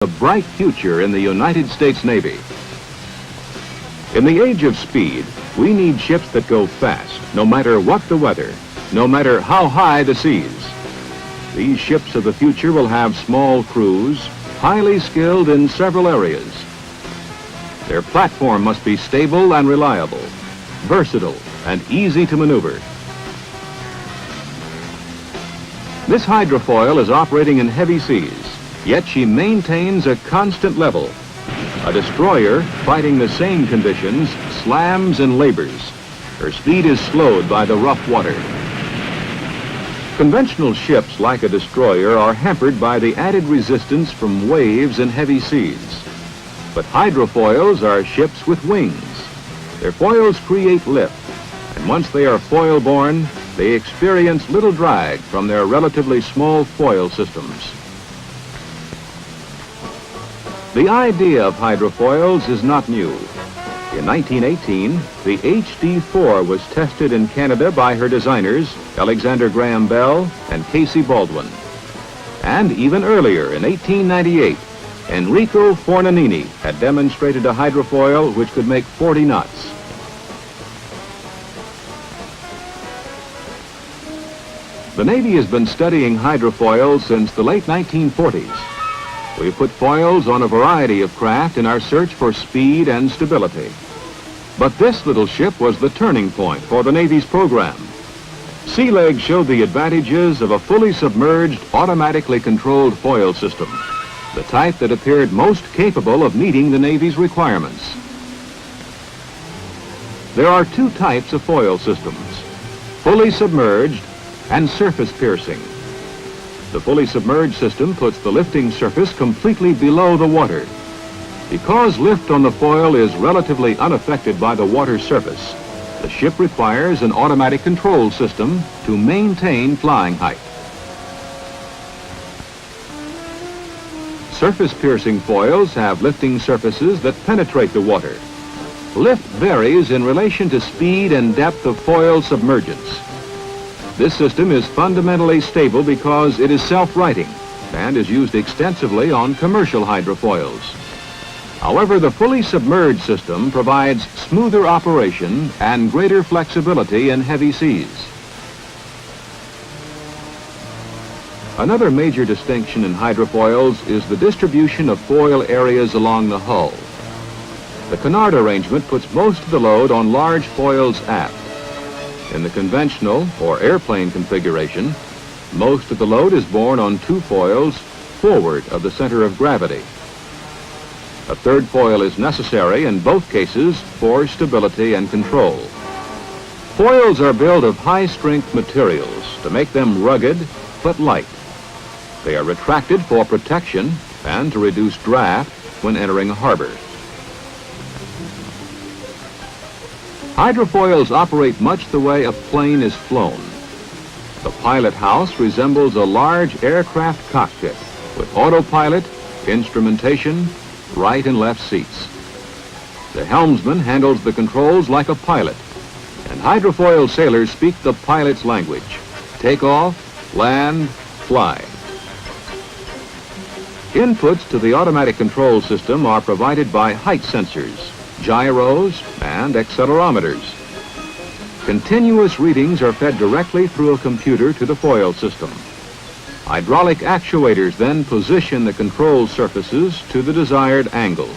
A bright future in the United States Navy. In the age of speed, we need ships that go fast, no matter what the weather, no matter how high the seas. These ships of the future will have small crews, highly skilled in several areas. Their platform must be stable and reliable, versatile and easy to maneuver. This hydrofoil is operating in heavy seas, yet she maintains a constant level. A destroyer, fighting the same conditions, slams and labors. Her speed is slowed by the rough water. Conventional ships, like a destroyer, are hampered by the added resistance from waves in heavy seas. But hydrofoils are ships with wings. Their foils create lift, and once they are foil-borne, they experience little drag from their relatively small foil systems. The idea of hydrofoils is not new. In 1918, the HD4 was tested in Canada by her designers, Alexander Graham Bell and Casey Baldwin. And even earlier, in 1898, Enrico Fornanini had demonstrated a hydrofoil which could make 40 knots. The Navy has been studying hydrofoils since the late 1940s. We've put foils on a variety of craft in our search for speed and stability. But this little ship was the turning point for the Navy's program. Sea Legs showed the advantages of a fully submerged, automatically controlled foil system, the type that appeared most capable of meeting the Navy's requirements. There are two types of foil systems, fully submerged and surface piercing. The fully submerged system puts the lifting surface completely below the water. Because lift on the foil is relatively unaffected by the water surface, the ship requires an automatic control system to maintain flying height. Surface piercing foils have lifting surfaces that penetrate the water. Lift varies in relation to speed and depth of foil submergence. This system is fundamentally stable because it is self-righting and is used extensively on commercial hydrofoils. However, the fully submerged system provides smoother operation and greater flexibility in heavy seas. Another major distinction in hydrofoils is the distribution of foil areas along the hull. The canard arrangement puts most of the load on large foils aft. In the conventional or airplane configuration, most of the load is borne on two foils forward of the center of gravity. A third foil is necessary in both cases for stability and control. Foils are built of high-strength materials to make them rugged but light. They are retracted for protection and to reduce draft when entering a harbor. Hydrofoils operate much the way a plane is flown. The pilot house resembles a large aircraft cockpit with autopilot, instrumentation, right and left seats. The helmsman handles the controls like a pilot, and hydrofoil sailors speak the pilot's language: take off, land, fly. Inputs to the automatic control system are provided by height sensors, gyros, and accelerometers. Continuous readings are fed directly through a computer to the foil system. Hydraulic actuators then position the control surfaces to the desired angle.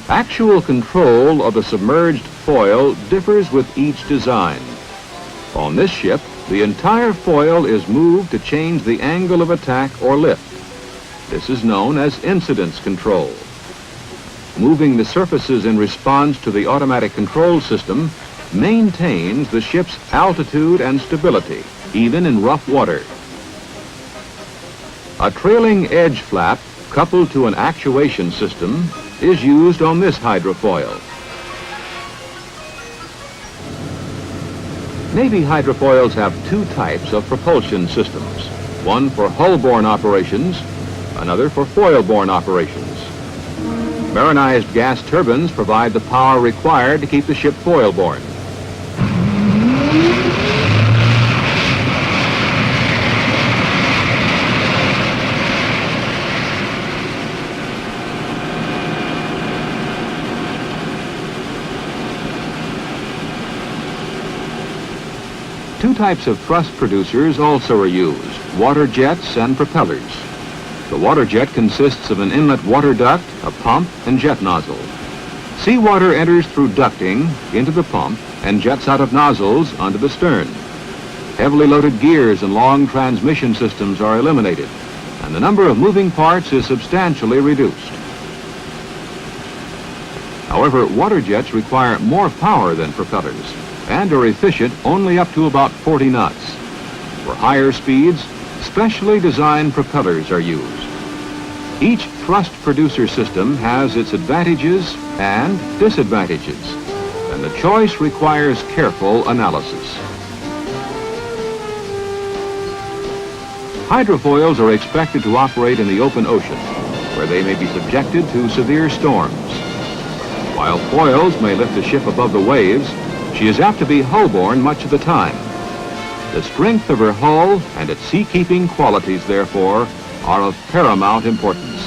Actual control of the submerged foil differs with each design. On this ship, the entire foil is moved to change the angle of attack or lift. This is known as incidence control. Moving the surfaces in response to the automatic control system maintains the ship's altitude and stability, even in rough water. A trailing edge flap coupled to an actuation system is used on this hydrofoil. Navy hydrofoils have two types of propulsion systems, one for hull-borne operations, another for foil-borne operations. Marinized gas turbines provide the power required to keep the ship foil-borne. Two types of thrust producers also are used, water jets and propellers. The water jet consists of an inlet water duct, a pump, and jet nozzle. Seawater enters through ducting into the pump and jets out of nozzles onto the stern. Heavily loaded gears and long transmission systems are eliminated, and the number of moving parts is substantially reduced. However, water jets require more power than propellers and are efficient only up to about 40 knots. For higher speeds, specially designed propellers are used. Each thrust producer system has its advantages and disadvantages, and the choice requires careful analysis. Hydrofoils are expected to operate in the open ocean, where they may be subjected to severe storms. While foils may lift a ship above the waves, she is apt to be hull-borne much of the time. The strength of her hull and its sea-keeping qualities, therefore, are of paramount importance.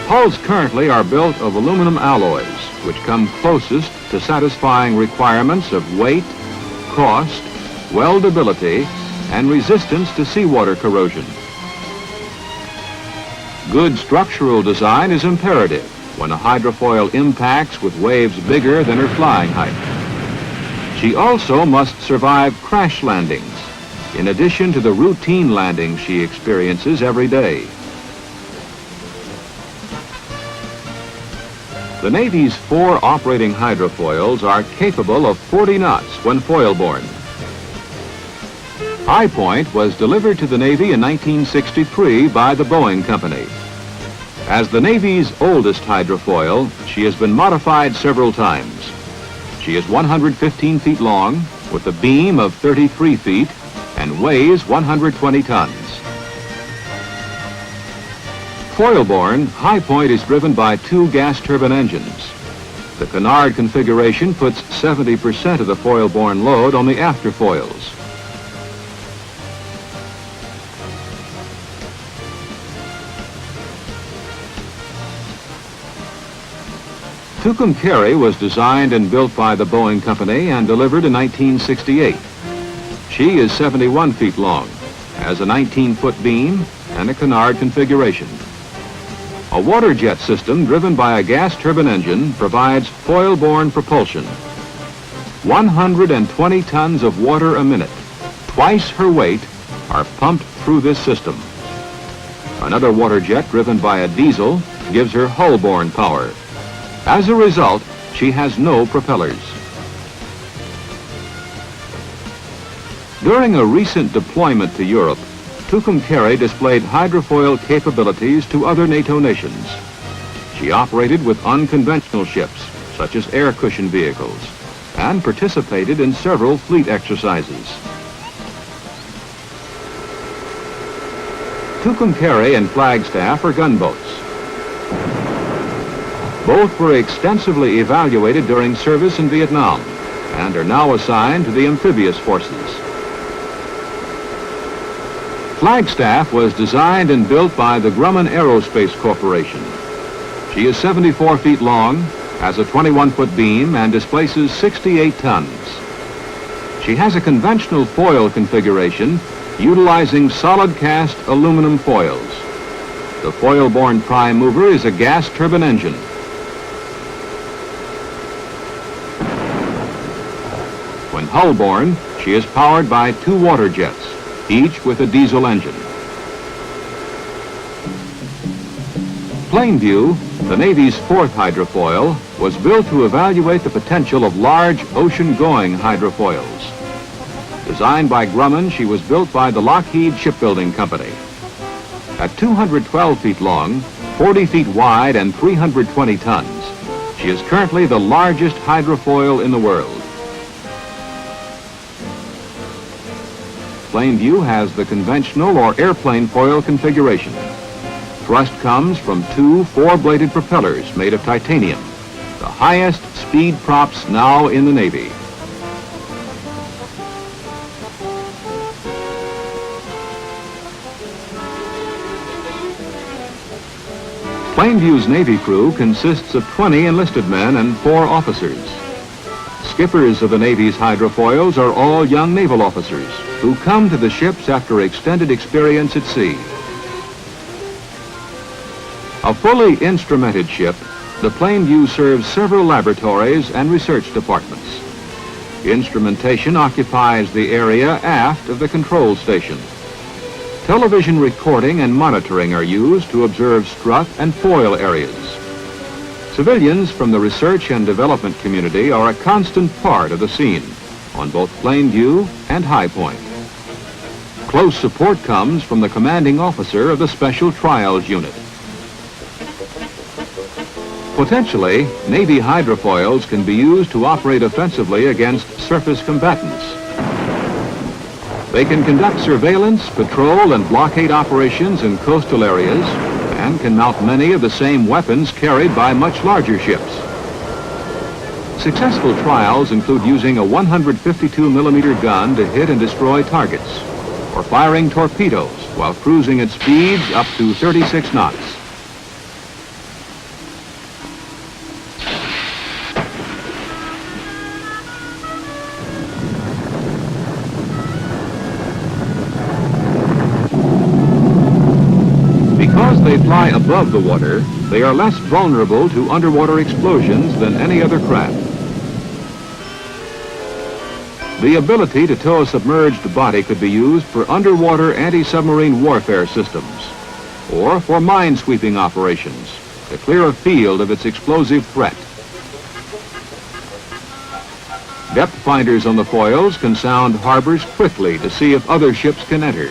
Hulls currently are built of aluminum alloys, which come closest to satisfying requirements of weight, cost, weldability, and resistance to seawater corrosion. Good structural design is imperative when a hydrofoil impacts with waves bigger than her flying height. She also must survive crash landings, in addition to the routine landings she experiences every day. The Navy's 4 operating hydrofoils are capable of 40 knots when foil-borne. High Point was delivered to the Navy in 1963 by the Boeing Company. As the Navy's oldest hydrofoil, she has been modified several times. She is 115 feet long, with a beam of 33 feet, and weighs 120 tons. Foil-borne, High Point is driven by 2 gas turbine engines. The canard configuration puts 70% of the foil-borne load on the afterfoils. Tucumcari was designed and built by the Boeing Company and delivered in 1968. She is 71 feet long, has a 19-foot beam, and a canard configuration. A water jet system driven by a gas turbine engine provides foil-borne propulsion. 120 tons of water a minute, twice her weight, are pumped through this system. Another water jet driven by a diesel gives her hull-borne power. As a result, she has no propellers. During a recent deployment to Europe, Tucumcari displayed hydrofoil capabilities to other NATO nations. She operated with unconventional ships, such as air cushion vehicles, and participated in several fleet exercises. Tucumcari and Flagstaff are gunboats. Both were extensively evaluated during service in Vietnam and are now assigned to the amphibious forces. Flagstaff was designed and built by the Grumman Aerospace Corporation. She is 74 feet long, has a 21-foot beam, and displaces 68 tons. She has a conventional foil configuration utilizing solid cast aluminum foils. The foil-borne prime mover is a gas turbine engine. When hull-borne, she is powered by 2 water jets, each with a diesel engine. Plainview, the Navy's 4th hydrofoil, was built to evaluate the potential of large ocean-going hydrofoils. Designed by Grumman, she was built by the Lockheed Shipbuilding Company. At 212 feet long, 40 feet wide, and 320 tons, she is currently the largest hydrofoil in the world. Plainview has the conventional or airplane foil configuration. Thrust comes from 2 4-bladed propellers made of titanium, the highest speed props now in the Navy. Plainview's Navy crew consists of 20 enlisted men and 4 officers. Skippers of the Navy's hydrofoils are all young naval officers who come to the ships after extended experience at sea. A fully instrumented ship, the Plainview serves several laboratories and research departments. Instrumentation occupies the area aft of the control station. Television recording and monitoring are used to observe strut and foil areas. Civilians from the research and development community are a constant part of the scene on both Plainview and High Point. Close support comes from the commanding officer of the Special Trials Unit. Potentially, Navy hydrofoils can be used to operate offensively against surface combatants. They can conduct surveillance, patrol, and blockade operations in coastal areas and can mount many of the same weapons carried by much larger ships. Successful trials include using a 152mm gun to hit and destroy targets, or firing torpedoes while cruising at speeds up to 36 knots. Because they fly above the water, they are less vulnerable to underwater explosions than any other craft. The ability to tow a submerged body could be used for underwater anti-submarine warfare systems or for mine-sweeping operations to clear a field of its explosive threat. Depth finders on the foils can sound harbors quickly to see if other ships can enter.